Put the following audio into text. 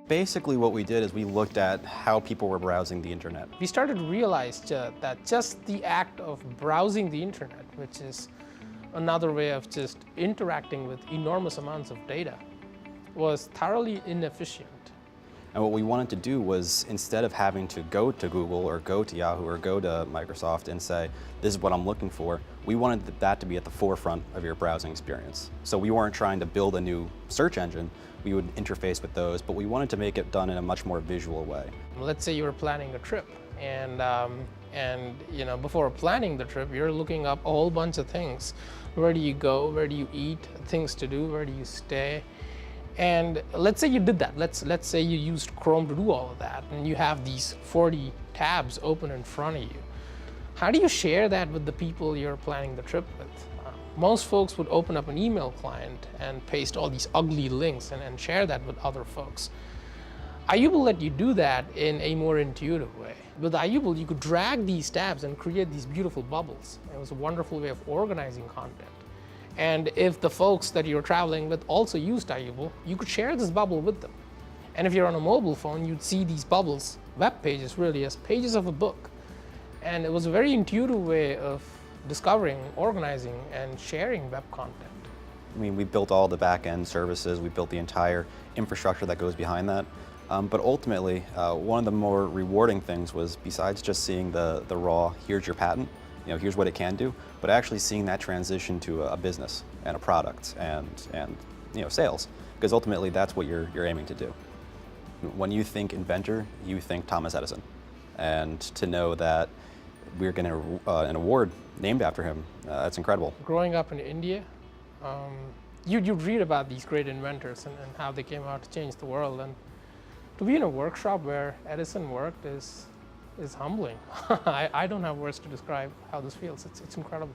Basically what we did is we looked at how people were browsing the internet. We started to realize that just the act of browsing the internet, which is another way of just interacting with enormous amounts of data, was thoroughly inefficient. And what we wanted to do was, instead of having to go to Google or go to Yahoo or go to Microsoft and say, this is what I'm looking for, we wanted that to be at the forefront of your browsing experience. So we weren't trying to build a new search engine. We would interface with those, but we wanted to make it done in a much more visual way. Let's say you were planning a trip, and before planning the trip, you're looking up a whole bunch of things. Where do you go? Where do you eat? Things to do? Where do you stay? And let's say you did that. Let's say you used Chrome to do all of that, and you have these 40 tabs open in front of you. How do you share that with the people you're planning the trip with? Most folks would open up an email client and paste all these ugly links and share that with other folks. Ayuble let you do that in a more intuitive way. With Ayuble, you could drag these tabs and create these beautiful bubbles. It was a wonderful way of organizing content. And if the folks that you're traveling with also used Ayuble, you could share this bubble with them. And if you're on a mobile phone, you'd see these bubbles, web pages really, as pages of a book. And it was a very intuitive way of discovering, organizing, and sharing web content. I mean, we built all the back-end services, we built the entire infrastructure that goes behind that. But ultimately, one of the more rewarding things was, besides just seeing the raw, here's your patent, here's what it can do, but actually seeing that transition to a business and a product and sales, because ultimately that's what you're aiming to do. When you think inventor, you think Thomas Edison, and to know that we're getting an award named after him, that's incredible. Growing up in India, you'd read about these great inventors and how they came out to change the world, and to be in a workshop where Edison worked is humbling. I don't have words to describe how this feels. It's incredible.